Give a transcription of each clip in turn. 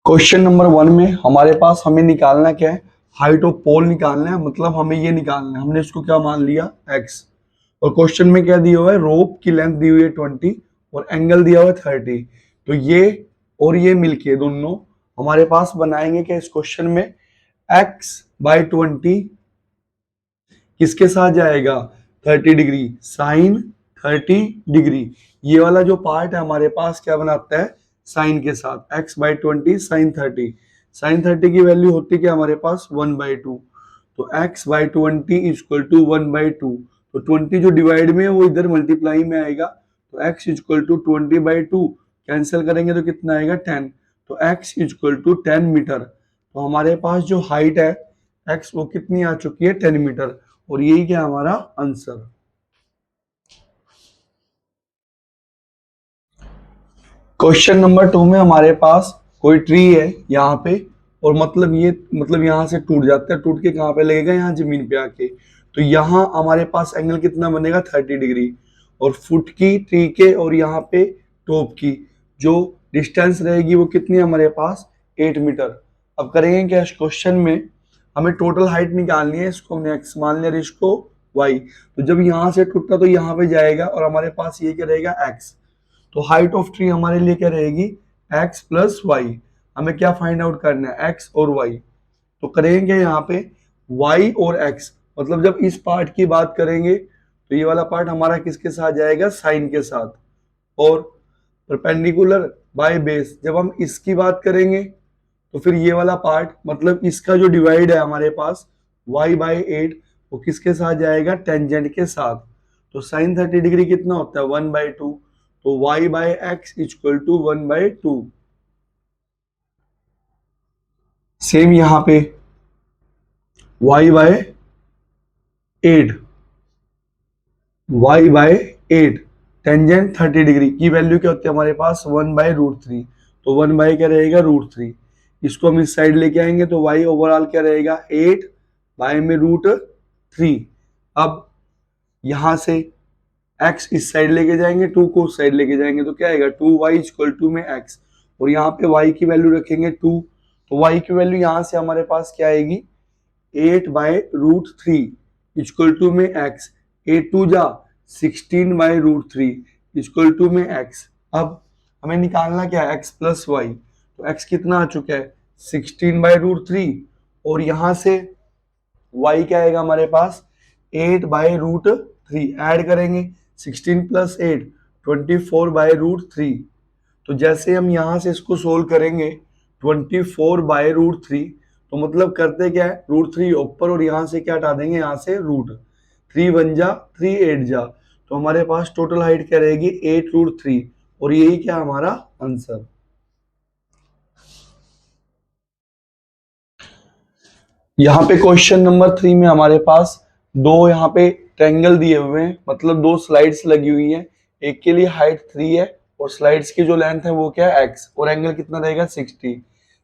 Question number 1 में हमारे पास हमें निकालना क्या है, हाइट ऑफ पोल निकालना है। मतलब हमें ये निकालना है, हमने इसको क्या मान लिया x। और क्वेश्चन में क्या दिया हुआ है, रोप की लेंथ दी हुई है 20 और एंगल दिया हुआ है 30। तो ये और ये मिलके दोनों हमारे पास बनाएंगे क्या इस क्वेश्चन में, x बाई 20 किसके साथ जाएगा 30 डिग्री साइन 30 डिग्री। ये वाला जो पार्ट है हमारे पास क्या बनाता है साइन के साथ, x बाई 20 साइन 30। साइन 30 की वैल्यू होती है क्या हमारे पास 1/2। तो x बाई 20 इक्वल टू 1/2। तो 20 जो डिवाइड में है वो इधर मल्टीप्लाई में आएगा। तो x इक्वल टू 20/2 कैंसिल करेंगे तो कितना आएगा 10। तो x इक्वल टू 10 मीटर। तो हमारे पास जो हाइट है x वो कितनी आ चुकी है 10 मीटर। और यही क्या हमारा आंसर। क्वेश्चन नंबर 2 में हमारे पास कोई ट्री है यहाँ पे, और मतलब यहाँ से टूट जाता है, टूट के कहाँ पे लगेगा यहाँ जमीन पे आके। तो यहाँ हमारे पास एंगल कितना बनेगा 30 डिग्री। और फुट की ट्री के और यहाँ पे टॉप की जो डिस्टेंस रहेगी वो कितनी है हमारे पास 8 मीटर। अब करेंगे क्या इस क्वेश्चन में, हमें टोटल हाइट निकालनी है। इसको हमने x मान लिया और इसको y। तो जब यहाँ से टूटा तो यहाँ पे जाएगा और हमारे पास ये क्या रहेगा x। तो हाइट ऑफ ट्री हमारे लिए क्या रहेगी x प्लस वाई। हमें क्या फाइंड आउट करना है x और y। तो करेंगे यहाँ पे y और x, मतलब जब इस पार्ट की बात करेंगे तो ये वाला पार्ट हमारा किसके साथ जाएगा साइन के साथ। और परपेंडिकुलर बाय बेस जब हम इसकी बात करेंगे तो फिर ये वाला पार्ट मतलब इसका जो डिवाइड है हमारे पास y बाई 8 वो किसके साथ जाएगा टेंजेंट के साथ। तो साइन 30 डिग्री कितना होता है 1/2। तो y by x equal to 1/2। Same यहाँ पे y by 8, y by 8 tangent 30 degree की वैल्यू क्या होती है हमारे पास 1/√3। तो 1 बाई क्या रहेगा √3। इसको हम इस साइड लेके आएंगे तो y ओवरऑल क्या रहेगा 8 बाय में √3। अब यहां से x इस साइड लेके जाएंगे, 2 को उस साइड लेके जाएंगे तो क्या आएगा 2y इक्वल टू में x। और यहाँ पे y की वैल्यू रखेंगे 2। तो y की वैल्यू यहाँ से हमारे पास क्या आएगी 8/√3 इक्वल टू में x। 8 2 जा 16/√3 इक्वल टू में x। अब हमें निकालना क्या है x प्लस वाई। तो x कितना आ चुका है 16/√3 और यहाँ से y क्या आएगा हमारे पास 8/√3। ऐड करेंगे 16 प्लस 8 24/√3। तो जैसे हम यहां से इसको सोल्व करेंगे 24/√3 तो मतलब करते क्या है √3 ऊपर और यहां से क्या हटा देंगे यहाँ से √3 1 जा 3 8 जा। तो हमारे पास टोटल हाइट क्या रहेगी 8√3 और यही क्या हमारा आंसर। यहाँ पे क्वेश्चन नंबर 3 में हमारे पास दो यहाँ पे ट्रायंगल दिए हुए हैं, मतलब दो स्लाइड्स लगी हुई हैं। एक के लिए हाइट 3 है और स्लाइड्स की जो लेंथ है वो क्या है x और एंगल कितना रहेगा 60।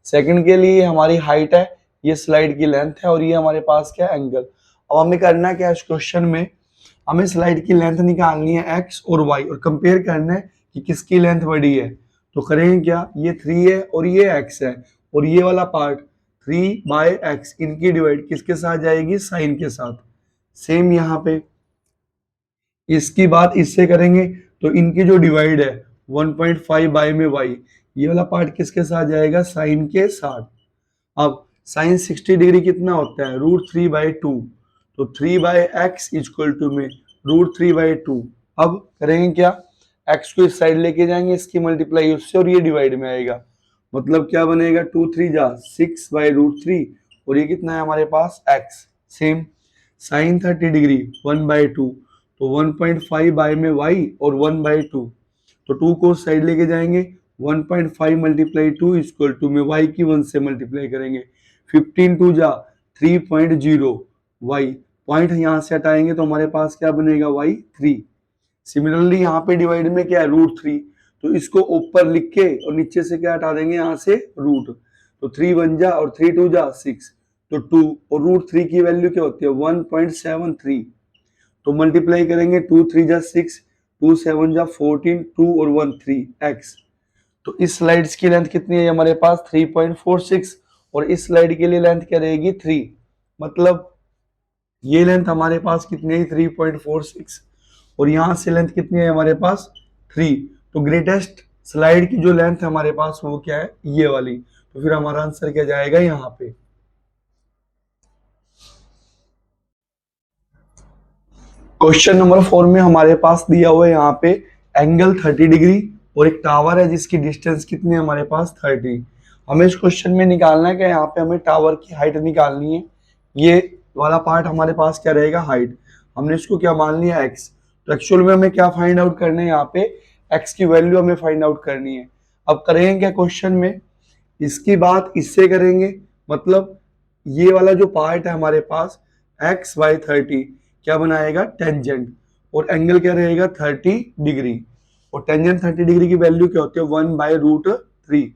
सेकंड के लिए हमारी हाइट है, ये स्लाइड की लेंथ है और ये हमारे पास क्या है एंगल। अब हमें करना क्या है इस क्वेश्चन में, हमें स्लाइड की लेंथ निकालनी है x और y और कंपेयर करना है कि किसकी लेंथ बड़ी है। तो करेंगे क्या, ये 3 है और ये x है और ये वाला पार्ट 3/x इनकी डिवाइड किसके साथ जाएगी साइन के साथ। सेम यहाँ पे इसकी बात इससे करेंगे तो इनकी जो डिवाइड है 1.5 बाय में y, ये वाला पार्ट किसके साथ जाएगा साइन के साथ। अब साइन 60 डिग्री कितना होता है √3/2। तो 3/x इक्वल टू में √3/2। अब करेंगे क्या, x को इस साइड लेके जाएंगे, इसकी मल्टीप्लाई उससे और ये डिवाइड में आएगा। मतलब क्या बनेगा 2 3 जा 6/√3 और ये कितना है हमारे पास x। सेम साइन 30 डिग्री 1/2 तो 1.5 बाय में y और 1/2। तो 2 को साइड लेके जाएंगे 1.5 मल्टीप्लाई 2 इक्वल टू में y की 1 से मल्टीप्लाई करेंगे 15 2 जा 3.0 y। पॉइंट यहाँ से हटाएंगे तो हमारे पास क्या बनेगा y 3। सिमिलरली यहाँ पे डिवाइड में क्या है √3। तो इसको ऊपर लिख के और नीचे से क्या हटा देंगे यहाँ से रूट। तो 3 1 जा और 3 2 जा 6 तो 2 और √3 की वैल्यू क्या होती है 1.73। तो मल्टीप्लाई करेंगे 2 3 जा 6 2 7 जा 14 2 और 1 3 x। तो इस स्लाइड्स की लेंथ कितनी है हमारे पास 3.46 और इस स्लाइड के लिए लेंथ क्या रहेगी 3, मतलब ये लेंथ हमारे पास कितनी है 3.46 और यहां से लेंथ कितनी है हमारे पास 3। तो ग्रेटेस्ट स्लाइड की जो लेंथ है हमारे पास वो क्या है ये वाली, तो फिर हमारा आंसर क्या जाएगा यहाँ पे। क्वेश्चन नंबर 4 में हमारे पास दिया हुआ है यहाँ पे एंगल 30 डिग्री और एक टावर है जिसकी डिस्टेंस कितनी है हमारे पास 30। हमें इस क्वेश्चन में निकालना है कि यहाँ पे हमें टावर की हाइट निकालनी है। ये वाला पार्ट हमारे पास क्या रहेगा हाइट, हमने इसको क्या मान लिया एक्स। तो एक्चुअल में हमें क्या फाइंड आउट करना है यहाँ पे एक्स की वैल्यू हमें फाइंड आउट करनी है। अब करेंगे क्या क्वेश्चन में, इसकी बात इससे करेंगे, मतलब ये वाला जो पार्ट है हमारे पास एक्स बाई 30 क्या बनाएगा टेंजेंट और एंगल क्या रहेगा 30 डिग्री और टेंजेंट 30 डिग्री की वैल्यू क्या होती है 1/√3।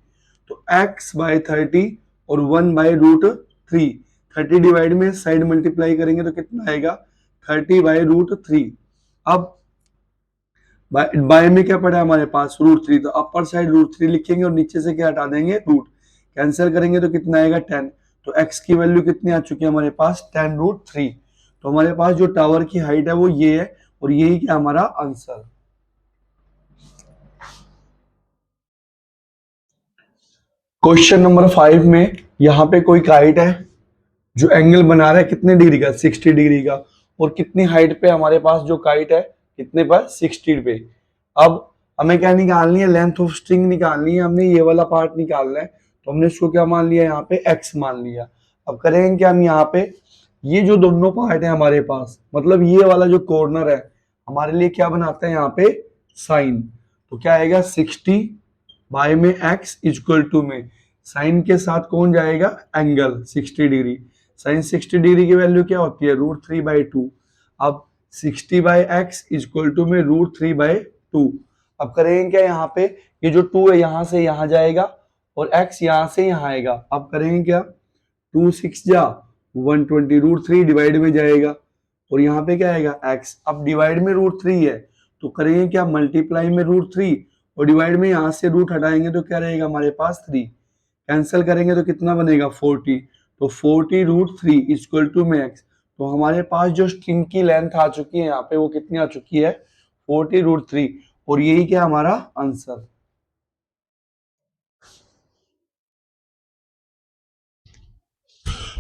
तो x बाई 30 और 1/√3, 30 डिवाइड में साइड मल्टीप्लाई करेंगे तो कितना आएगा 30/√3। अब बाय में क्या पड़ा है हमारे पास √3, तो अपर साइड √3 लिखेंगे और नीचे से क्या हटा देंगे रूट, कैंसिल करेंगे तो कितना आएगा 10। तो x की वैल्यू कितनी आ चुकी है हमारे पास 10√3। तो हमारे पास जो टावर की हाइट है वो ये है और यही क्या हमारा आंसर। क्वेश्चन नंबर 5 में यहाँ पे कोई काइट है जो एंगल बना रहा है कितने डिग्री का 60 डिग्री का और कितनी हाइट पे हमारे पास जो काइट है कितने पर 60 पे। अब हमें क्या निकालनी है लेंथ ऑफ स्ट्रिंग निकालनी है, हमने ये वाला पार्ट निकालना है तो हमने इसको क्या मान लिया यहाँ पे x मान लिया। अब करेंगे क्या हम यहाँ पे ये जो दोनों पार्ट है हमारे पास मतलब ये वाला जो कॉर्नर है हमारे लिए क्या बनाता है यहाँ पे साइन, तो क्या आएगा 60 बाय में x इक्वल टू में साइन के साथ कौन जाएगा एंगल 60 डिग्री, साइन 60 डिग्री की वैल्यू क्या होती है √3/2। अब 60 बाई एक्स इक्वल टू में √3/2। अब करेंगे क्या यहाँ पे ये जो 2 है यहाँ से यहाँ जाएगा और x यहाँ से यहाँ आएगा। अब करेंगे क्या 2 6 जा 120 √3 डिवाइड में जाएगा और यहाँ पे क्या आएगा x। अब डिवाइड में √3 है तो करेंगे क्या मल्टीप्लाई में √3 और डिवाइड में यहाँ से रूट हटाएंगे तो क्या रहेगा हमारे पास 3, कैंसिल करेंगे तो कितना बनेगा 40। तो 40√3 इक्वल टू में x। तो हमारे पास जो स्ट्रिंग की लेंथ आ चुकी है यहाँ पे वो कितनी आ चुकी है 40√3 और यही क्या हमारा आंसर।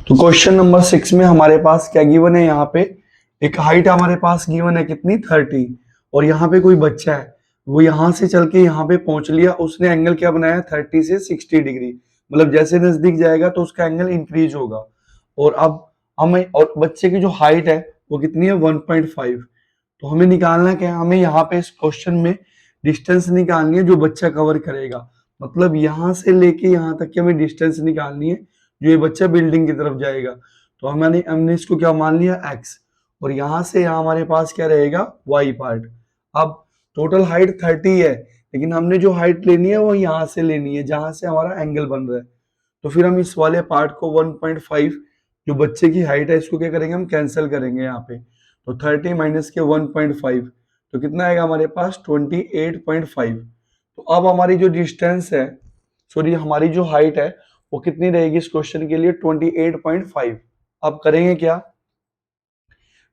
तो क्वेश्चन नंबर 6 में हमारे पास क्या गिवन है यहाँ पे एक हाइट हमारे पास गिवन है कितनी 30 और यहाँ पे कोई बच्चा है वो यहाँ से चल के यहाँ पे पहुंच लिया, उसने एंगल क्या बनाया 30 से 60 डिग्री, मतलब जैसे नजदीक जाएगा तो उसका एंगल इंक्रीज होगा। और अब हमें और बच्चे की जो हाइट है वो कितनी है 1.5। तो हमें निकालना क्या है, हमें यहाँ पे इस क्वेश्चन में डिस्टेंस निकालनी है जो बच्चा कवर करेगा, मतलब यहाँ से लेके यहाँ तक की हमें डिस्टेंस निकालनी है जो ये बच्चा बिल्डिंग की तरफ जाएगा। तो हमने हमने इसको क्या मान लिया x और यहाँ से यहाँ हमारे पास क्या रहेगा y पार्ट। अब टोटल हाइट 30 है लेकिन हमने जो हाइट लेनी है वो यहाँ से लेनी है जहां से हमारा एंगल बन रहा है। तो फिर हम इस वाले पार्ट को 1.5 जो बच्चे की हाइट है इसको क्या करेंगे हम कैंसिल करेंगे यहाँ पे। तो 30 माइनस के 1.5 तो कितना आएगा हमारे पास 28.5। तो अब हमारी जो डिस्टेंस है सॉरी हमारी जो हाइट है वो कितनी रहेगी इस क्वेश्चन के लिए 28.5। अब करेंगे क्या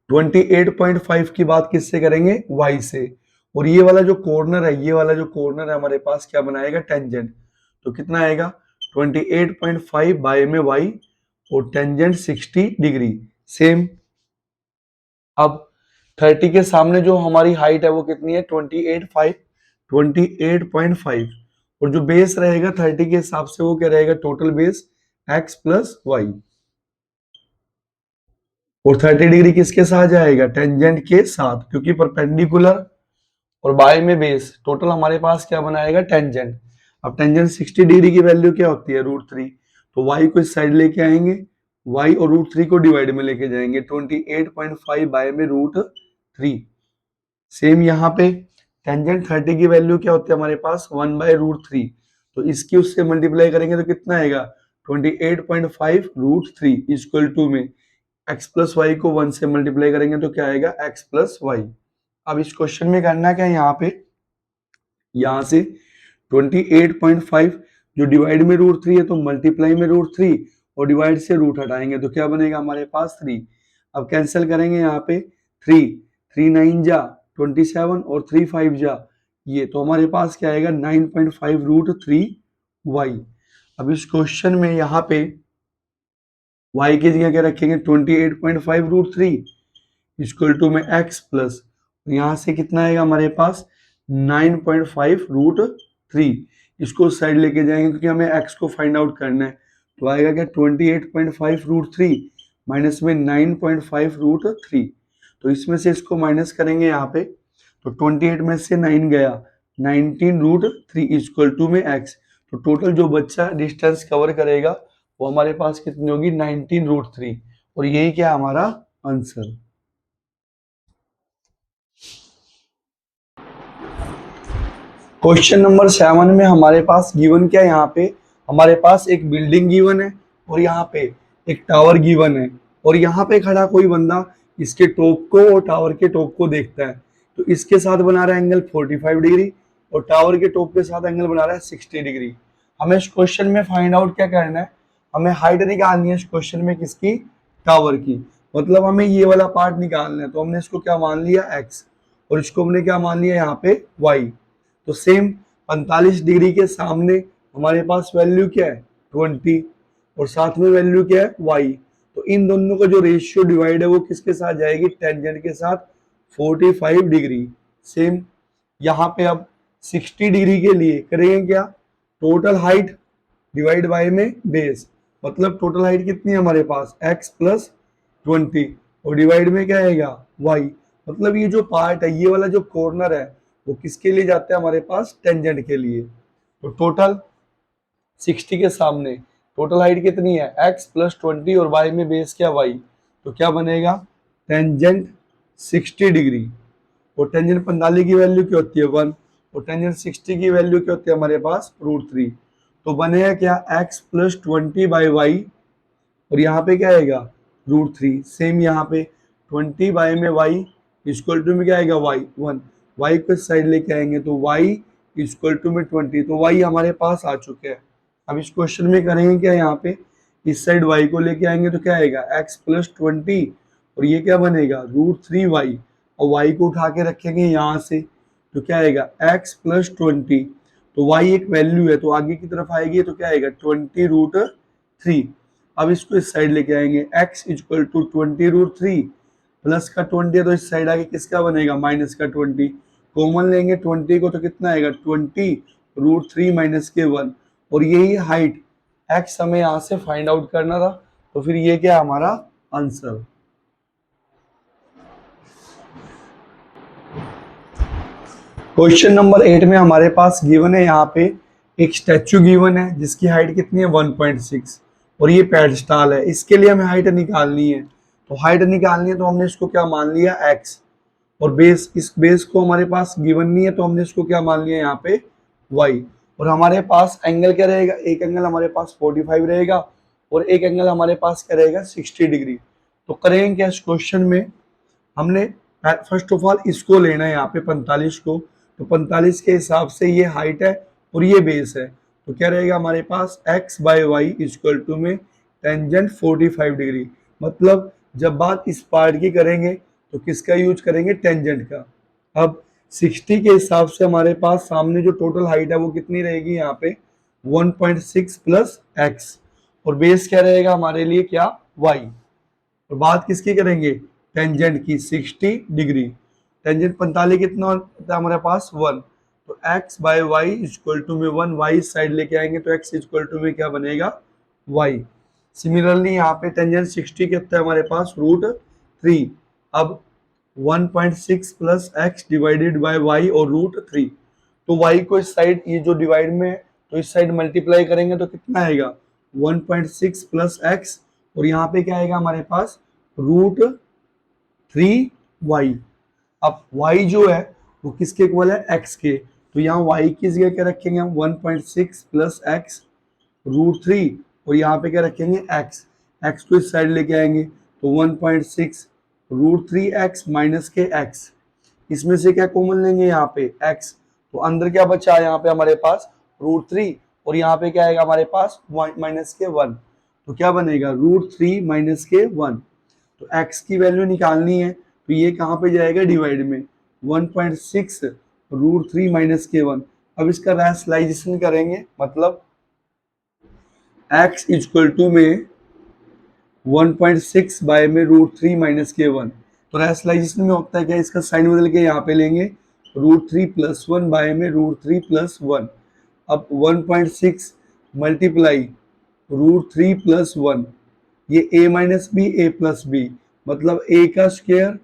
28.5 की बात किससे करेंगे y से और ये वाला जो कॉर्नर है ये वाला जो कॉर्नर है हमारे पास क्या बनाएगा टेंजेंट। तो कितना आएगा 28.5 बाय में y और टेंजेंट 60 डिग्री सेम। अब 30 के सामने जो हमारी हाइट है वो कितनी है 28.5 और जो बेस रहेगा 30 के हिसाब से वो क्या रहेगा total base x plus y और 30 डिग्री किसके साथ जाएगा टेंजेंट के साथ क्योंकि परपेंडिकुलर और बाय में बेस टोटल हमारे पास क्या बनाएगा टेंजेंट। अब टेंजेंट 60 डिग्री की वैल्यू क्या होती है √3, तो y को इस साइड लेके आएंगे y और √3 को डिवाइड में लेके जाएंगे 28.5 बाय में √3। सेम यहाँ पे टेंजेंट 30 की वैल्यू क्या होती है हमारे पास 1/√3, तो इसकी उससे मल्टीप्लाई करेंगे तो कितना आएगा 28.5 √3 इक्वल टू में x प्लस वाई को 1 से मल्टीप्लाई करेंगे तो क्या आएगा x प्लस वाई। अब इस क्वेश्चन में करना क्या है यहाँ पे यहाँ से 28.5 जो डिवाइड में रूट 3 है तो मल्टीप्लाई में रूट 3 और डिवाइड से रूट हटाएंगे तो क्या बनेगा हमारे पास 3। अब कैंसिल करेंगे यहाँ पे 3 9 जा 27 और 3 5 जा ये, तो हमारे पास क्या आएगा 9.5 रूट 3 वाई। अब इस क्वेश्चन में यहाँ पे y की जगह क्या रखेंगे 28.5 रूट 3 इक्वल टू में x प्लस यहाँ से कितना आएगा हमारे पास 9.5 रूट 3, इसको साइड लेके जाएंगे क्योंकि हमें x को फाइंड आउट करना है। तो आएगा क्या 28.5 रूट 3 माइनस में 9.5 रूट 3, तो इसमें से इसको माइनस करेंगे यहाँ पे तो 28 में से 9 गया 19 रूट 3 इक्वल टू में x। तो टोटल जो बच्चा डिस्टेंस कवर करेगा वो हमारे पास कितनी होगी 19 रूट 3 और यही क्या हमारा आंसर। क्वेश्चन नंबर 7 में हमारे पास गिवन क्या है, यहाँ पे हमारे पास एक बिल्डिंग गिवन है और यहाँ पे एक टावर गिवन है और यहाँ पे खड़ा कोई बंदा इसके टॉप को और टावर के टॉप को देखता है तो इसके साथ बना रहा है एंगल 45 डिग्री और टावर के टॉप के साथ एंगल बना रहा है 60 डिग्री। हमें इस क्वेश्चन में फाइंड आउट क्या करना है, हमें हाइट निकालनी है इस क्वेश्चन में किसकी, टावर की, मतलब हमें ये वाला पार्ट निकालना है। तो हमने इसको क्या मान लिया x और इसको हमने क्या मान लिया यहाँ पे y। तो सेम 45 डिग्री के सामने हमारे पास वैल्यू क्या है 20 और साथ में वैल्यू क्या है y। तो इन दोनों का जो रेशियो डिवाइड है वो किसके साथ जाएगी, टेंजेंट के साथ 45 डिग्री। सेम यहाँ पे अब 60 डिग्री के लिए करेंगे क्या, टोटल हाइट डिवाइड बाय में बेस, मतलब टोटल हाइट कितनी है हमारे पास x प्लस 20 और डिवाइड में क्या आएगा y। मतलब ये जो पार्ट है ये वाला जो कॉर्नर है वो किसके लिए जाता है हमारे पास, टेंजेंट के लिए। तो टोटल 60 के सामने टोटल हाइट कितनी है x प्लस 20 और y में बेस क्या y, तो क्या बनेगा टेंजेंट 60 डिग्री और टेंजेंट 45 की वैल्यू क्या होती है 1 और टेंजेंट 60 की वैल्यू क्या होती है हमारे पास रूट 3। तो बनेगा क्या x प्लस 20 बाई वाई और यहाँ पे क्या आएगा रूट 3। सेम यहाँ पे 20 बाई में y इक्वल टू में क्या आएगा y 1, y को साइड लेके आएंगे तो y इक्वल टू में 20, तो y हमारे पास आ चुके हैं। अब इस क्वेश्चन में करेंगे क्या, यहाँ पे इस साइड y को लेके आएंगे तो क्या आएगा x प्लस 20 और ये क्या बनेगा रूट 3y और y को उठा के रखेंगे यहाँ से तो क्या आएगा x प्लस 20, तो y एक वैल्यू है तो आगे की तरफ आएगी तो क्या आएगा 20 रूट 3। अब इसको इस साइड लेके आएंगे x equal to 20 root 3 plus का 20 है तो इस साइड आगे किसका बनेगा माइनस का 20, कॉमन लेंगे 20 को तो कितना आएगा 20 रूट 3 माइनस के 1 और यही हाइट x हमें यहाँ से फाइंड आउट करना था। तो फिर ये क्या हमारा आंसर। क्वेश्चन नंबर 8 में हमारे पास गिवन है यहाँ पे एक स्टैचू गिवन है जिसकी हाइट कितनी है 1.6 और ये पेडस्टॉल है, इसके लिए हमें हाइट निकालनी है। तो हाइट निकालनी है तो हमने इसको क्या मान लिया x और बेस, इस बेस को हमारे पास गिवन नहीं है तो हमने इसको क्या मान लिया यहाँ पे y और हमारे पास एंगल क्या रहेगा, एक एंगल हमारे पास 45 रहेगा और एक एंगल हमारे पास क्या रहेगा 60 डिग्री। तो करेंगे क्या इस क्वेश्चन में, हमने फर्स्ट ऑफ ऑल इसको लेना है यहाँ पे 45 को, तो 45 के हिसाब से ये हाइट है और ये बेस है तो क्या रहेगा हमारे पास x by y equal to में टेंजेंट 45 डिग्री। मतलब जब बात इस पार्ट की करेंगे तो किसका यूज करेंगे टेंजेंट का। अब 60 के हिसाब से हमारे पास सामने जो टोटल हाइट है वो कितनी रहेगी यहाँ पे 1.6 प्लस x और बेस क्या रहेगा हमारे लिए क्या y। और बात किसकी करेंगे टेंजेंट की 60 डिग्री, टेंजेंट 45 कितना होता है हमारे पास 1 तो x by y equal to में 1, y साइड लेके आएंगे तो x इक्वल टू में क्या बनेगा y। सिमिलरली यहाँ पे टेंजेंट 60 कितना है हमारे पास रूट 3। अब 1.6 plus x divided by y और रूट 3, तो y को इस साइड ये जो डिवाइड में तो इस साइड मल्टीप्लाई करेंगे तो कितना आएगा 1.6 प्लस x और यहाँ पे क्या आएगा हमारे पास रूट 3y। अब y जो है वो किसके इक्वल है x के, तो यहाँ y की जगह क्या रखेंगे हम 1.6 प्लस x रूट 3 और यहाँ पे क्या रखेंगे x को इस साइड लेके आएंगे तो 1.6 रूट 3x माइनस के x, इसमें से क्या कॉमन लेंगे यहाँ पे x, तो अंदर क्या बचा है यहाँ पे हमारे पास √3 और यहाँ पे क्या आएगा हमारे पास -1। तो क्या बनेगा √3 - 1। तो x की वैल्यू निकालनी है तो ये कहाँ पे जाएगा डिवाइड में 1.6 √3 - 1। अब इसका रैशनलाइजेशन करेंगे मतलब x इक्वल टू में 1.6 बाय में √3 - 1। तो रैशनलाइजेशन में होता है क्या, इसका साइन बदल के यहाँ पे लेंगे √3 + 1 बाय में √3 + 1। अब 1.6 मल्टीप्लाई √3 + 1, ये a - b a + b मतलब a का स्क्वायर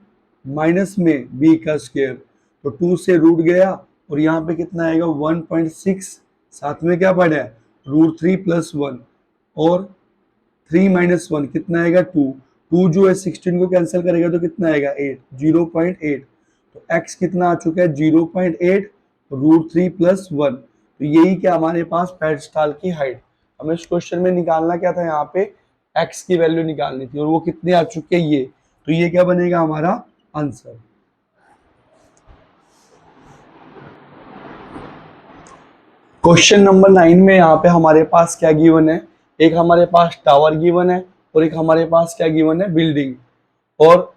माइनस में b का स्क्वायर। तो 2 से रूट गया और यहाँ पे कितना आएगा 1.6, साथ में क्या पड़ा है √3 + 1 और 3 - 1 कितना आएगा 2। 2 जो है 16 को कैंसिल करेगा तो कितना आएगा 8, 0.8। तो x कितना आ चुका है 0.8 √3 + 1। तो यही क्या हमारे पास पेडस्टॉल की हाइट। हमें इस क्वेश्चन में निकालना क्या था, यहाँ पे x की वैल्यू निकालनी थी और वो कितनी आ चुकी है ये। तो ये क्या बनेगा हमारा आंसर। क्वेश्चन नंबर 9 में यहाँ पे हमारे पास क्या गिवन है, एक हमारे पास टावर गिवन है और एक हमारे पास क्या गिवन है बिल्डिंग। और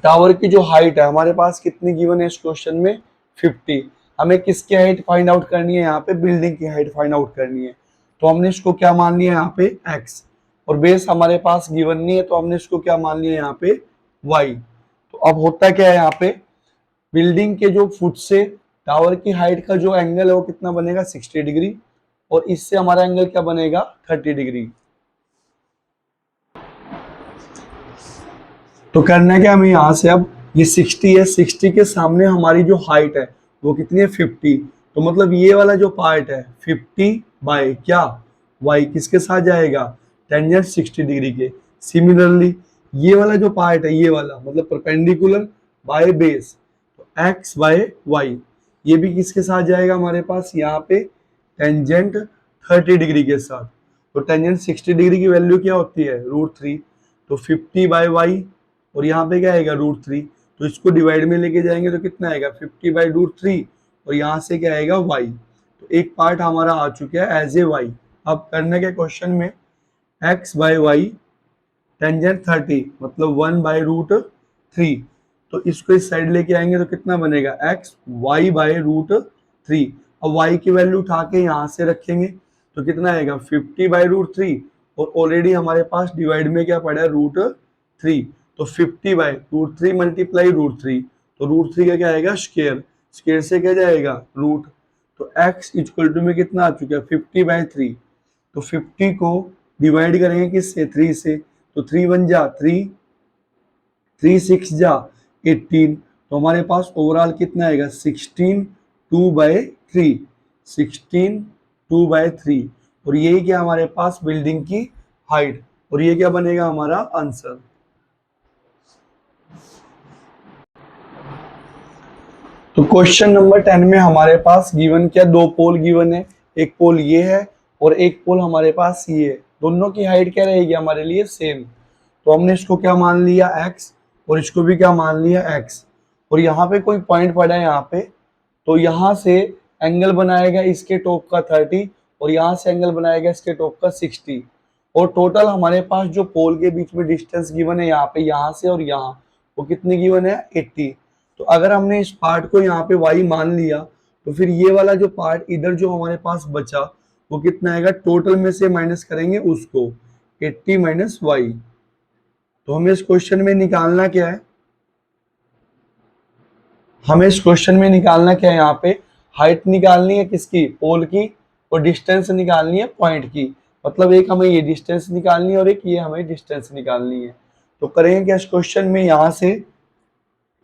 टावर की जो हाइट है हमारे पास कितनी गिवन है इस क्वेश्चन में 50। हमें किसकी हाइट फाइंड आउट करनी है, यहाँ पे बिल्डिंग की हाइट फाइंड आउट करनी है। तो हमने इसको क्या मान लिया यहाँ पे x और बेस हमारे पास गिवन नहीं है तो हमने इसको क्या मान लिया यहाँ पे y। तो अब होता क्या है यहाँ पे बिल्डिंग के जो फुट से टावर की हाइट का जो एंगल है वो कितना बनेगा 60 डिग्री और इससे हमारा एंगल क्या बनेगा 30 डिग्री। तो करना है क्या हमें यहाँ से, अब ये 60 है, 60 के सामने हमारी जो हाइट है वो कितनी है 50। तो मतलब ये वाला जो पार्ट है 50 बाय क्या y किसके साथ जाएगा टेंजेंट 60 डिग्री के। सिमिलरली ये वाला जो पार्ट है ये वाला मतलब परपेंडिकुलर बाय बेस, तो x बाय y ये भी किसके साथ जाएगा हमारे पास यहाँ पे टेंजेंट 30 डिग्री के साथ। तो टेंजेंट 60 डिग्री की वैल्यू क्या होती है √3। तो 50 बाय y और यहाँ पे क्या आएगा √3। तो इसको डिवाइड में लेके जाएंगे तो कितना आएगा 50 बाई √3 और यहाँ से क्या आएगा y। तो एक पार्ट हमारा आ चुका है एज ए y। अब करने के क्वेश्चन में x बाई वाई टेंजेंट 30 मतलब 1 बाई √3। तो इसको इस साइड लेके आएंगे तो कितना बनेगा x y बाई √3। अब y की वैल्यू उठा के यहाँ से रखेंगे तो कितना आएगा 50 बाई √3 और ऑलरेडी हमारे पास डिवाइड में क्या पड़ा है √3। तो 50 बाई √3 मल्टीप्लाई √3 तो √3 का क्या आएगा स्क्वायर, स्क्वायर से क्या जाएगा रूट। तो x इक्वल टू में कितना आ चुका है 50 बाई 3। तो 50 को डिवाइड करेंगे किससे 3 से, तो 3 1 जा 3, 3 6 जा 18। तो हमारे पास ओवरऑल कितना आएगा 16 2 बाई 3, 16 2 बाई 3 और यही क्या हमारे पास बिल्डिंग की हाइट और ये क्या बनेगा हमारा आंसर। तो क्वेश्चन नंबर 10 में हमारे पास गिवन क्या दो पोल गिवन है, एक पोल ये है और एक पोल हमारे पास ये है। दोनों की हाइट क्या रहेगी हमारे लिए सेम। तो हमने इसको क्या मान लिया x और इसको भी क्या मान लिया x और यहाँ पे कोई पॉइंट पड़ा है यहाँ पे। तो यहाँ से एंगल बनाएगा इसके टॉप का 30 और यहाँ से एंगल बनाएगा इसके टॉप का 60 और टोटल हमारे पास जो पोल के बीच में डिस्टेंस गिवन है यहाँ पे यहाँ से और यहाँ वो कितनी गिवन है 80। तो अगर हमने इस पार्ट को यहाँ पे y मान लिया तो फिर ये वाला जो पार्ट इधर जो हमारे पास बचा वो कितना आएगा, टोटल में से माइनस करेंगे उसको 80 - y। तो हमें इस क्वेश्चन में निकालना क्या है, हमें इस क्वेश्चन में निकालना क्या है यहाँ पे हाइट निकालनी है किसकी पोल की और डिस्टेंस निकालनी है पॉइंट की। मतलब एक हमें ये डिस्टेंस निकालनी है और एक ये हमें डिस्टेंस निकालनी है। तो करेंगे क्या इस क्वेश्चन में यहाँ से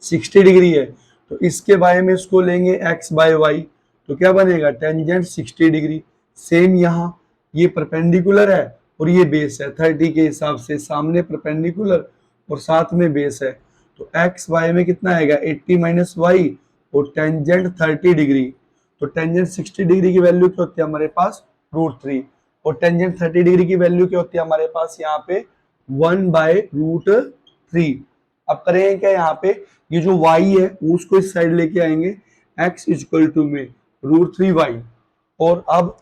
60 डिग्री है तो इसके बारे में इसको लेंगे x बाय वाई तो क्या बनेगा टेंजेंट 60 डिग्री। सेम यहाँ ये परपेंडिकुलर है और ये बेस है 30 के हिसाब से, सामने परपेंडिकुलर और साथ में बेस है। तो x y में कितना आएगा 80 - y और टेंजेंट 30 डिग्री। तो टेंजेंट 60 डिग्री की वैल्यू क्या होती है हमारे पास √3 और टेंजेंट 30 डिग्री की वैल्यू क्या होती है हमारे पास यहाँ पे 1 बाय √3। अब करेंगे क्या यहाँ पे ये जो y है उसको इस साइड लेके आएंगे x इक्वल टू में √3y और अब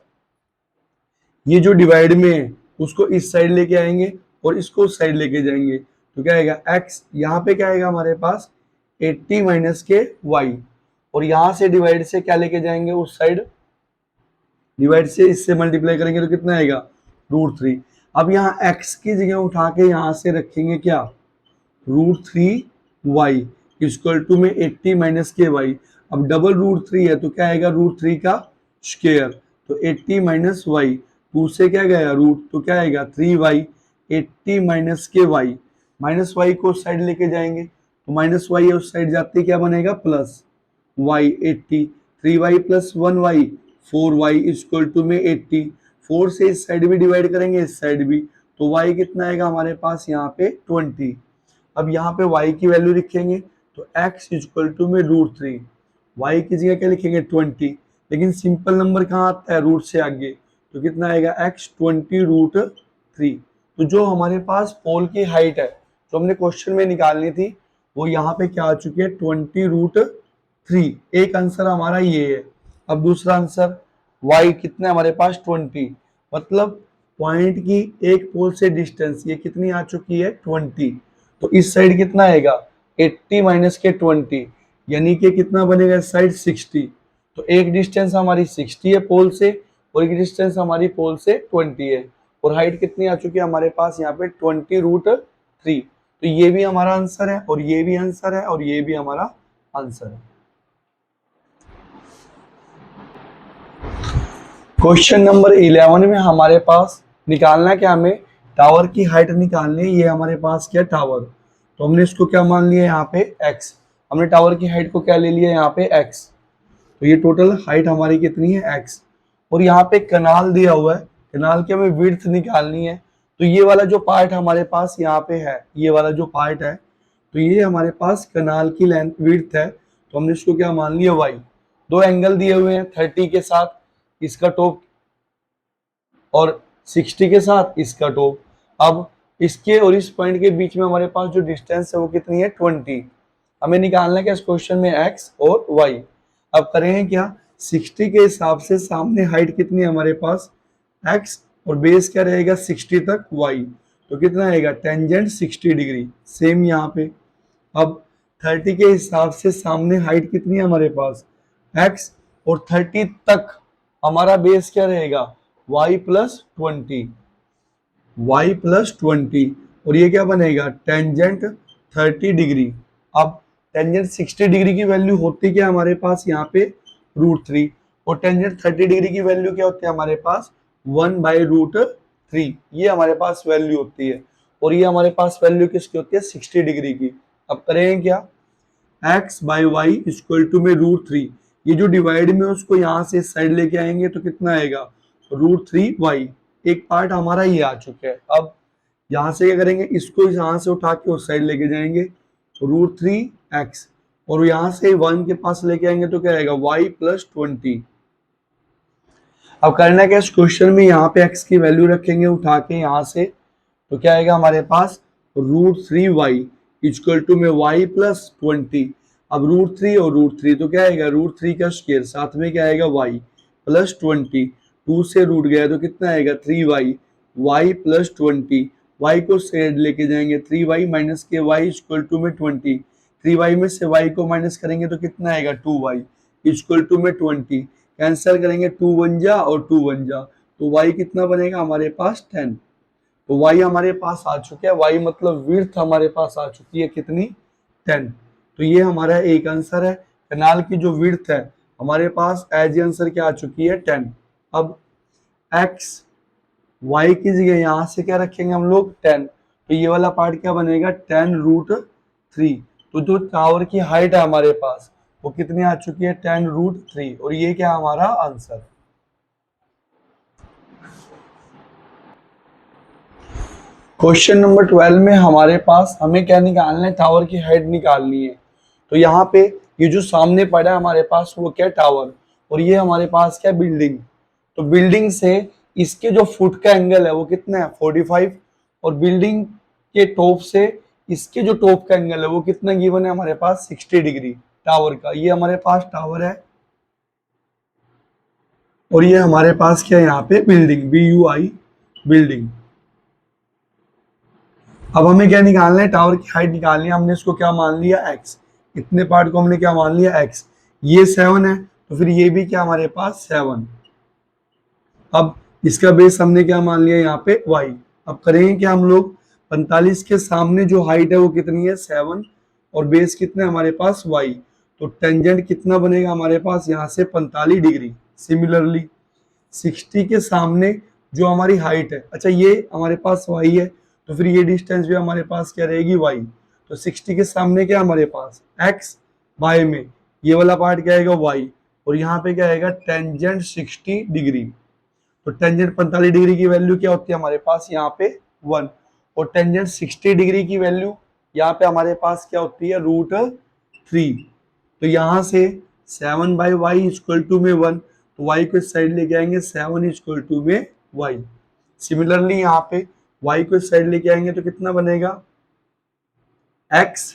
ये जो डिवाइड में है उसको इस साइड लेके आएंगे और इसको उस साइड लेके जाएंगे, तो क्या आएगा x, यहाँ पे क्या आएगा हमारे पास 80 माइनस के y, और यहां से डिवाइड से क्या लेके जाएंगे उस साइड, डिवाइड से इससे मल्टीप्लाई करेंगे तो कितना आएगा √3। अब यहाँ x की जगह उठा के यहां से रखेंगे क्या √3y इक्वल टू में 80 माइनस के y। अब डबल √3 है तो क्या आएगा √3 का स्क्वायर, तो 80 माइनस वाई, 2 से क्या गया रूट तो क्या आएगा 3y, 80 माइनस के y, माइनस वाई को उस साइड लेके जाएंगे तो माइनस वाई उस साइड जाते क्या बनेगा plus y 80, 3y plus 1y 4y equal to में 80, 4 से इस साइड भी डिवाइड करेंगे इस साइड भी, तो y कितना आएगा हमारे पास यहाँ पे 20। अब यहाँ पे y की वैल्यू लिखेंगे तो x इक्वल टू में √3, y की जगह क्या लिखेंगे 20, लेकिन सिंपल नंबर कहाँ आता है रूट से आगे, तो कितना आएगा x 20√3। तो जो हमारे पास पोल की हाइट है जो हमने क्वेश्चन में निकालनी थी वो यहाँ पे क्या आ चुकी है 20√3। एक आंसर हमारा ये है। अब दूसरा आंसर y कितना है हमारे पास 20, मतलब पॉइंट की एक पोल से डिस्टेंस ये कितनी आ चुकी है 20, तो इस साइड कितना आएगा 80 माइनस के 20, यानी कि कितना बनेगा इस साइड 60। तो एक डिस्टेंस हमारी 60 है पोल से और एक डिस्टेंस हमारी पोल से 20 है, और हाइट कितनी आ चुकी है हमारे पास यहाँ पे 20√3। तो ये भी हमारा आंसर है और ये भी आंसर है और ये भी हमारा आंसर है। क्वेश्चन नंबर 11 में हमारे पास निकालना क्या, हमें टावर की हाइट निकालनी है। ये हमारे पास क्या टावर, तो हमने इसको क्या मान लिया यहाँ पे x, हमने टावर की हाइट को क्या ले लिया यहाँ पे x, तो ये टोटल हाइट हमारी कितनी है x। और यहाँ पे कनाल दिया हुआ है, कनाल की हमें विड्थ निकालनी है, तो ये वाला जो पार्ट हमारे पास यहाँ पे है, ये वाला जो पार्ट है तो ये हमारे पास कनाल की लेंथ विड्थ है, तो हमने इसको क्या मान लिया y। दो एंगल दिए हुए हैं 30 के साथ इसका टॉप और 60 के साथ इसका टॉप। अब इसके और इस पॉइंट के बीच में हमारे पास जो डिस्टेंस है वो कितनी है 20। हमें निकालना है क्या इस क्वेश्चन में x और y। अब करेंगे क्या 60 के हिसाब से सामने हाइट कितनी है हमारे पास x और बेस क्या रहेगा 60 तक y, तो कितना आएगा टेंजेंट 60 डिग्री, सेम यहाँ पे। अब 30 के हिसाब से सामने हाइट कितनी है हमारे पास x और 30 तक हमारा बेस क्या रहेगा y प्लस 20, y प्लस 20, और ये क्या बनेगा टेंजेंट 30 डिग्री। अब टेंजेंट 60 डिग्री की वैल्यू होती क्या हमारे पास यहाँ पे √3, और टेंजेंट 30 डिग्री की वैल्यू क्या होती है हमारे पास 1/√3, ये हमारे पास वैल्यू होती है, और ये हमारे पास वैल्यू किसकी होती है 60 डिग्री की। अब करेंगे क्या x/y इक्वल टू में √3, ये जो डिवाइड में उसको यहाँ से इस साइड लेके आएंगे तो कितना आएगा √3y, एक पार्ट हमारा ये आ चुका है। अब यहाँ से क्या करेंगे इसको यहाँ से उठा के उस साइड लेके जाएंगे √3x, और यहाँ से 1 के पास लेके आएंगे तो क्या आएगा y प्लस 20। अब करना क्या इस क्वेश्चन में यहाँ पे x की वैल्यू रखेंगे उठा के यहाँ से, तो क्या आएगा हमारे पास √3y इक्वल टू में y प्लस 20। अब √3 और √3 तो क्या आएगा √3 का स्क्वायर, साथ में क्या आएगा y प्लस 20, 2 से रूट गया तो कितना आएगा 3y, y प्लस 20, y को साइड लेके जाएंगे 3y माइनस के y इक्वल टू में 20, 3y में से y को माइनस करेंगे तो कितना आएगा 2y इक्वल टू में 20, कैंसिल करेंगे 2 1 जा और 2 1 जा, तो y कितना बनेगा हमारे पास 10। तो y हमारे पास आ चुका है, y मतलब विड्थ हमारे पास आ चुकी है कितनी 10। तो ये हमारा एक आंसर है, कैनाल की जो विड्थ है हमारे पास एज आंसर क्या आ चुकी है 10। अब x y की जगह यहाँ से क्या रखेंगे हम लोग 10, तो ये वाला पार्ट क्या बनेगा 10√3। तो जो टावर की हाइट है हमारे पास वो कितनी आ चुकी है 10√3, और ये क्या हमारा आंसर। क्वेश्चन नंबर 12 में हमारे पास हमें क्या निकालना है टावर की हाइट निकालनी है। तो यहाँ पे ये जो सामने पड़ा है हमारे पास वो क्या टावर, और ये हमारे पास क्या बिल्डिंग, तो बिल्डिंग से इसके जो फुट का एंगल है वो कितना है 45, और बिल्डिंग के टॉप से इसके जो टॉप का एंगल है वो कितना गिवन है हमारे पास 60 डिग्री टावर का। ये हमारे पास टावर है और ये हमारे पास क्या है यहाँ पे बिल्डिंग, BUI बिल्डिंग। अब हमें क्या निकालना है, टावर की हाइट निकालनी है। हमने इसको क्या मान लिया, x। इतने पार्ट को हमने क्या मान लिया, x। ये 7 है तो फिर ये भी क्या हमारे पास 7। अब इसका बेस हमने क्या मान लिया यहाँ पे y। अब करेंगे क्या हम लोग, 45 के सामने जो हाइट है वो कितनी है 7 और बेस कितने हमारे पास y। तो टेंजेंट कितना बनेगा हमारे पास यहाँ से 45 डिग्री। सिमिलरली 60 के सामने जो हमारी हाइट है, अच्छा ये हमारे पास y है तो फिर ये डिस्टेंस भी हमारे पास क्या रहेगी y। तो 60 के सामने क्या हमारे पास x, y में ये वाला पार्ट क्या आएगा y, और यहाँ पे क्या आएगा टेंजेंट 60 डिग्री। तो टेंजेंट 45 डिग्री की वैल्यू क्या होती है हमारे पास यहाँ पे 1, और टेंजेंट 60 डिग्री की वैल्यू यहाँ पे हमारे पास क्या होती है √3। तो यहाँ से 7/y इक्वल टू में 1, तो y को इस साइड लेके आएंगे 7 इक्वल टू में y। सिमिलरली यहाँ पे y को इस साइड लेके आएंगे तो कितना बनेगा x,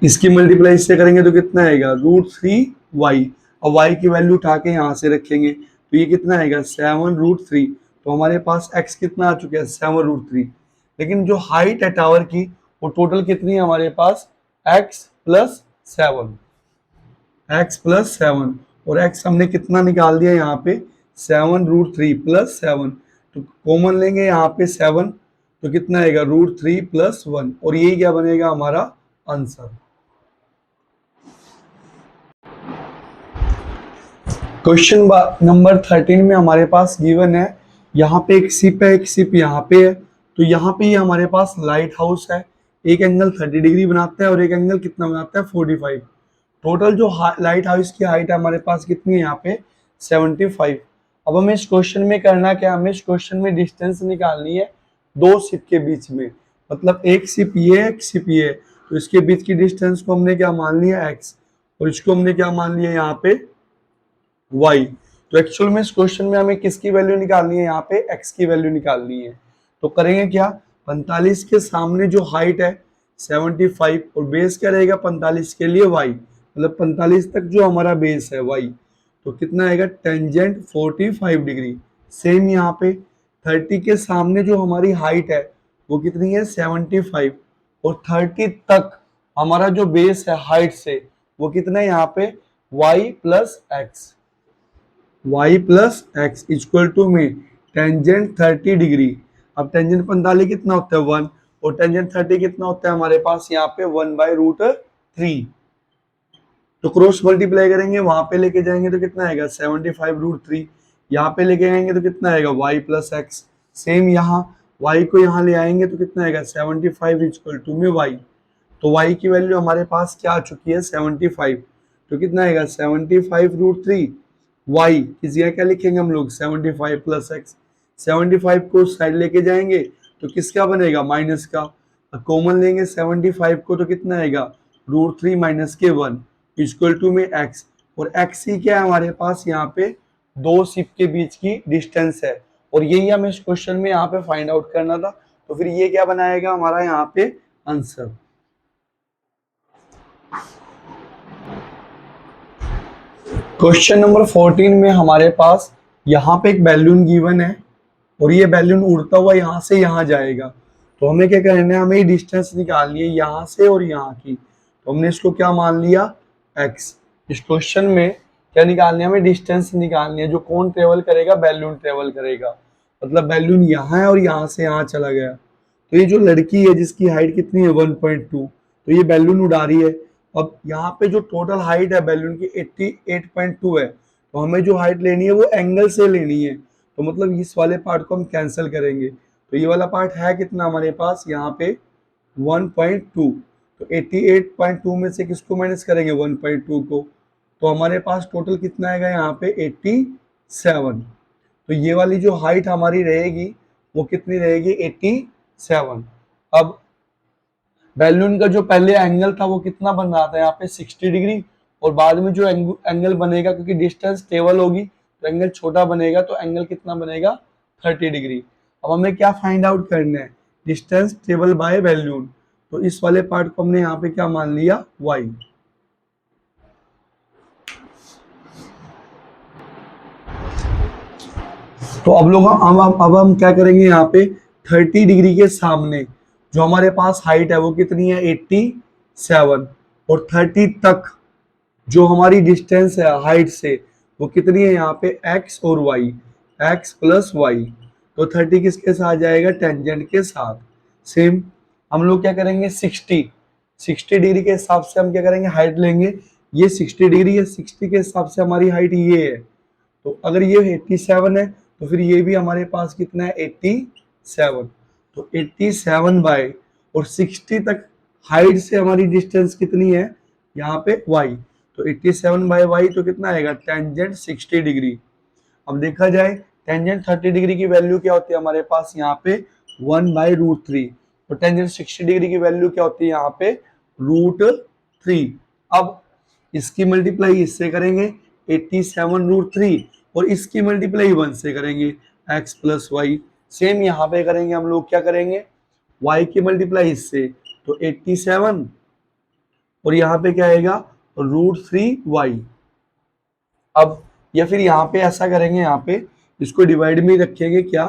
इसकी मल्टीप्लाई इससे करेंगे तो कितना आएगा √3y। और y की वैल्यू उठा के यहाँ से रखेंगे तो ये कितना आएगा 7√3। तो हमारे पास x कितना आ चुका है 7√3। लेकिन जो हाइट है टावर की वो टोटल कितनी है हमारे पास x + 7, x + 7, और x हमने कितना निकाल दिया यहाँ पे 7√3 + 7। तो कॉमन लेंगे यहाँ पे 7 तो कितना आएगा √3 + 1, और ये क्या बनेगा हमारा आंसर। क्वेश्चन नंबर 13 में हमारे पास गिवन है, यहाँ पे एक शिप है, एक शिप यहाँ पे है। तो यहाँ पे ये हमारे पास लाइट हाउस है, एक एंगल 30 डिग्री बनाता है और एक एंगल कितना बनाता है 45। टोटल जो लाइट हाउस की हाइट है हमारे पास कितनी है यहाँ पे 75। अब हमें इस क्वेश्चन में करना क्या, हमें इस क्वेश्चन में डिस्टेंस निकालनी है दो शिप के बीच में। मतलब एक शिप ये है, एक शिप ये है, तो इसके बीच की डिस्टेंस को हमने क्या मान लिया x, और इसको हमने क्या मान लिया यहाँ पे y। तो एक्चुअल में इस क्वेश्चन में हमें किसकी वैल्यू निकालनी है, यहाँ पे x की वैल्यू निकालनी है। तो करेंगे क्या, 45 के सामने जो हाइट है 75 और बेस क्या रहेगा 45 के लिए y, मतलब 45 तक जो हमारा बेस है y। तो कितना आएगा टेंजेंट 45 डिग्री। सेम यहाँ पे 30 के सामने जो हमारी हाइट है वो कितनी है 75, और 30 तक हमारा जो बेस है हाइट से वो कितना है यहाँ पे y + x। y + x equal to में टेंजेंट 30 डिग्री। अब टेंजेंट 45 कितना होता है 1, और टेंजेंट 30 कितना होता है हमारे पास यहाँ पे 1/√3। तो क्रॉस मल्टीप्लाई करेंगे, वहां पे लेके जाएंगे तो कितना आएगा 75√3। यहाँ पे लेके आएंगे तो कितना आएगा y + x। सेम यहाँ y को यहाँ ले आएंगे तो कितना आएगा 75 इक्वल टू में y। तो y की वैल्यू हमारे पास क्या आ चुकी है 75। तो कितना आएगा 75√3। y की जगह क्या लिखेंगे हम लोग 75 + x। 75 को साइड लेके जाएंगे तो किसका बनेगा माइनस का। कॉमन लेंगे 75 को तो कितना आएगा √3 - के 1 इक्वल टू में x। और x ही क्या है हमारे पास यहाँ पे दो शिप के बीच की डिस्टेंस है, और यही हमें इस क्वेश्चन में यहाँ पे फाइंड आउट करना था। तो फिर ये क्या बनाएगा हमारा यहाँ पे आंसर। क्वेश्चन नंबर 14 में हमारे पास यहाँ पे एक बैलून गिवन है, और ये बैलून उड़ता हुआ यहाँ से यहाँ जाएगा। तो हमें क्या करना है, हमें डिस्टेंस निकालनी है यहाँ से और यहाँ की। तो हमने इसको क्या मान लिया x। इस क्वेश्चन में क्या निकालनी है, हमें डिस्टेंस निकालनी है जो कौन ट्रेवल करेगा, बैलून ट्रेवल करेगा। मतलब बैलून यहाँ है और यहाँ से यहाँ चला गया। तो ये जो लड़की है जिसकी हाइट कितनी है 1.2, तो ये बैलून उड़ा रही है। अब यहाँ पे जो टोटल हाइट है बैलून की 88.2 है, तो हमें जो हाइट लेनी है वो एंगल से लेनी है। तो मतलब इस वाले पार्ट को हम कैंसिल करेंगे। तो ये वाला पार्ट है कितना हमारे पास यहाँ पे 1.2। तो 88.2 में से किसको माइनस करेंगे 1.2 को, तो हमारे पास टोटल कितना आएगा यहाँ पे 87। तो ये वाली जो हाइट हमारी रहेगी वो कितनी रहेगी 87। अब बैलून का जो पहले एंगल था वो कितना बन रहा था यहाँ पे 60 डिग्री, और बाद में जो एंगल बनेगा क्योंकि डिस्टेंस टेबल होगी तो एंगल छोटा बनेगा, तो एंगल कितना बनेगा 30 डिग्री। अब हमें क्या फाइंड आउट करना है, डिस्टेंस टेबल बाय बैलून। तो इस वाले पार्ट को हमने यहाँ पे क्या मान लिया y। तो अब लोग अब हम क्या करेंगे, यहाँ पे 30 डिग्री के सामने जो हमारे पास हाइट है वो कितनी है 87, और 30 तक जो हमारी डिस्टेंस है हाइट से वो कितनी है यहाँ पे x और y, x प्लस वाई। तो 30 किसके साथ जाएगा, टेंजेंट के साथ। सेम हम लोग क्या करेंगे 60 डिग्री के हिसाब से हम क्या करेंगे, हाइट लेंगे। ये 60 डिग्री है, 60 के हिसाब से हमारी हाइट ये है। तो अगर ये 87 है तो फिर ये भी हमारे पास कितना है 87। तो 87 बाय और 60 तक हाइट से हमारी डिस्टेंस कितनी है यहाँ पे y। तो 87 बाय y तो कितना आएगा, टेंजेंट 60 डिग्री। अब देखा जाए टेंजेंट 30 डिग्री की वैल्यू क्या होती है हमारे पास यहाँ पे 1/√3। तो टेंजेंट 60 डिग्री की वैल्यू क्या होती है यहाँ पे √3। अब इसकी मल्टीप्लाई इससे करेंगे 87√3, और इसकी मल्टीप्लाई 1 से करेंगे x प्लस वाई। सेम यहाँ पे करेंगे हम लोग, क्या करेंगे y की मल्टीप्लाई इससे, तो 87 और यहाँ पे क्या आएगा √3y। अब या फिर यहाँ पे ऐसा करेंगे, यहाँ पे इसको डिवाइड में रखेंगे क्या,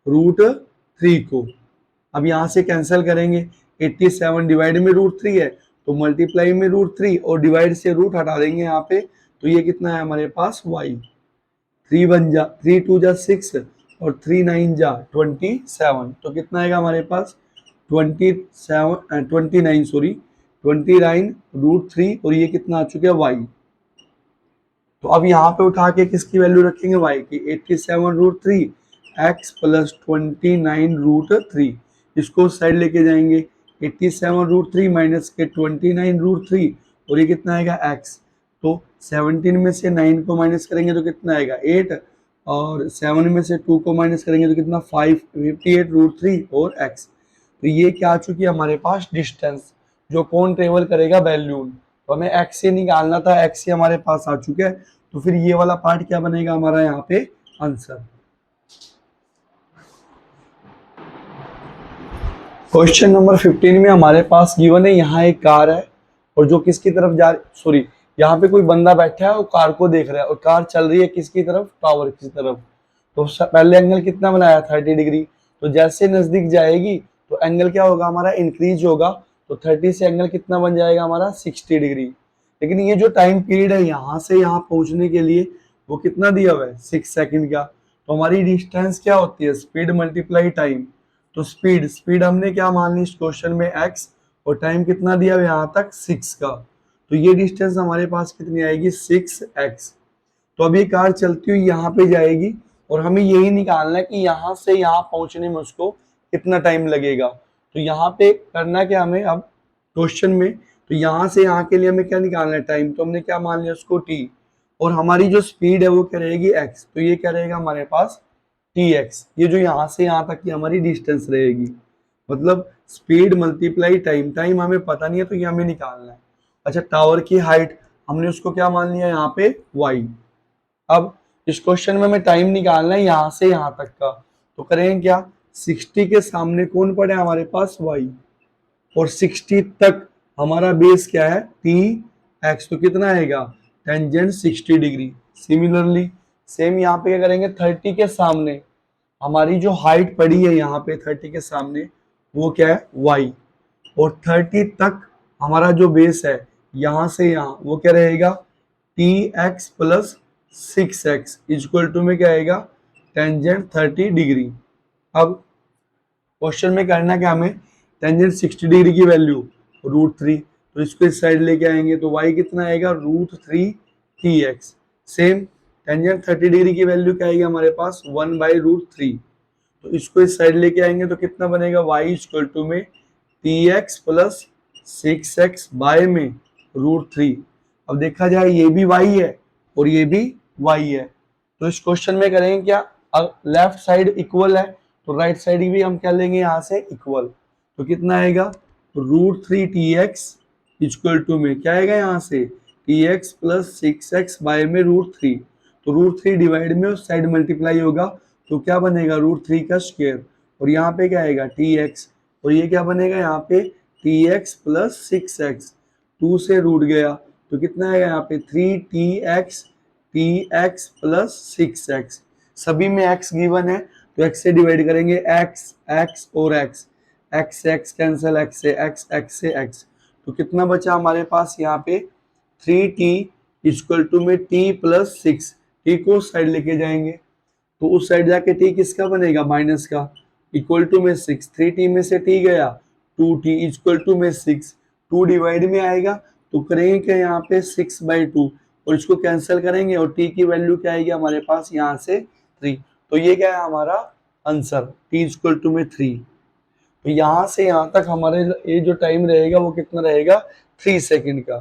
√3 को। अब यहाँ से कैंसिल करेंगे, 87 डिवाइड में √3 है तो मल्टीप्लाई में √3 और डिवाइड से रूट हटा देंगे यहाँ पे, तो ये कितना है हमारे पास y। 3 2 जा 6 और 3 9 जा 27, तो कितना आएगा हमारे पास 29 सॉरी 29√3, और ये कितना आ चुका है y। तो अब यहाँ पे उठा के किसकी वैल्यू रखेंगे y की, 87√3 x प्लस 29√3। इसको साइड लेके जाएंगे, 87√3 माइनस के 29√3, और ये कितना आएगा x। तो 17 में से 9 को माइनस करेंगे तो कितना आएगा 8, और 7 में से 2 को माइनस करेंगे तो कितना 5, 58√3 और x। तो ये क्या आ चुकी है हमारे पास डिस्टेंस, जो कौन ट्रेवल करेगा, बैलून। तो हमें x से निकालना था, x से हमारे पास आ चुका है। तो फिर ये वाला पार्ट क्या बनेगा हमारा यहाँ पे आंसर। क्वेश्चन नंबर 15 में हमारे पास गिवन है, यहाँ एक कार है और जो किसकी तरफ जा रही, सॉरी यहाँ पे कोई बंदा बैठा है और कार को देख रहा है, और कार चल रही है किसकी तरफ, टावर की तरफ। तो पहले एंगल कितना बनाया 30 डिग्री। तो जैसे नजदीक जाएगी तो एंगल क्या होगा हमारा, इंक्रीज होगा। तो 30 से एंगल कितना बन जाएगा हमारा 60 डिग्री। लेकिन ये जो टाइम पीरियड है यहाँ से यहाँ पहुंचने के लिए वो कितना दिया हुआ है 6 सेकंड का। तो हमारी डिस्टेंस क्या होती है, स्पीड मल्टीप्लाई टाइम। तो स्पीड हमने क्या मान ली इस क्वेश्चन में x, और टाइम कितना दिया हुआ यहाँ तक 6 का। तो ये डिस्टेंस हमारे पास कितनी आएगी 6x। तो अब ये कार चलती हुई यहाँ पे जाएगी और हमें यही निकालना है कि यहाँ से यहाँ पहुंचने में उसको कितना टाइम लगेगा। तो यहाँ पे करना क्या हमें अब क्वेश्चन में, तो यहाँ से यहाँ के लिए हमें क्या निकालना है टाइम। तो हमने क्या मान लिया उसको t, और हमारी जो स्पीड है वो क्या रहेगी x। तो ये क्या रहेगा हमारे पास tx। ये जो यहाँ से यहाँ तक की हमारी डिस्टेंस रहेगी, मतलब स्पीड मल्टीप्लाई टाइम। टाइम हमें पता नहीं है तो ये हमें निकालना है। अच्छा, टावर की हाइट हमने उसको क्या मान लिया यहाँ पे y। अब इस क्वेश्चन में हमें टाइम निकालना है यहाँ से यहाँ तक का। तो करेंगे क्या, 60 के सामने कौन पड़ा है हमारे पास y, और 60 तक हमारा बेस क्या है tx। तो कितना आएगा टेंजेंट 60 डिग्री। सिमिलरली सेम यहाँ पे क्या करेंगे, 30 के सामने हमारी जो हाइट पड़ी है यहाँ पे 30 के सामने वो क्या है y, और 30 तक हमारा जो बेस है यहाँ से यहाँ वो क्या रहेगा tx plus 6x equal to में क्या आएगा टेंजेंट 30 डिग्री। अब क्वेश्चन में करना क्या हमें, टेंजेंट 60 डिग्री की वैल्यू √3, तो इसको इस साइड लेके आएंगे तो y कितना आएगा √3 tx। सेम टेंजेंट 30 डिग्री की वैल्यू क्या आएगी हमारे पास 1/√3, तो इसको इस साइड लेके आएंगे तो कितना बनेगा y इक्वल टू में tx प्लस 6x बाय में √3। अब देखा जाए ये भी y है और ये भी y है, तो इस क्वेश्चन में करेंगे क्या, लेफ्ट साइड इक्वल है तो राइट साइड भी हम क्या लेंगे यहाँ से इक्वल। तो कितना आएगा √3 tx इक्वल टू में क्या आएगा यहाँ से tx प्लस 6x बाय में √3। तो √3 डिवाइड में उस साइड मल्टीप्लाई होगा तो क्या बनेगा √3 का स्क्वायर, और यहाँ पे क्या आएगा tx, और ये क्या बनेगा यहाँ पे tx प्लस 6x। 2 से रूट गया तो कितना आएगा यहाँ पे 3tx प्लस 6x। सभी में x गिवन है तो x से डिवाइड करेंगे, x x और x, x से x कैंसिल, x से x से x, तो कितना बचा हमारे पास यहाँ पे 3t इक्वल टू में t प्लस 6, t को उस साइड लेके जाएंगे तो उस साइड जाके t किसका बनेगा, माइनस का, इक्वल टू में 6, 3t में से t गया 2t इक्वल टू में 6, 2 डिवाइड में आएगा तो करेंगे क्या यहाँ पे 6/2 और इसको कैंसिल करेंगे और t की वैल्यू क्या आएगी हमारे पास यहाँ से 3, तो ये क्या है हमारा आंसर, t इक्वल टू में 3। तो यहाँ से यहाँ तक हमारे ये जो टाइम रहेगा वो कितना रहेगा, 3 सेकंड का।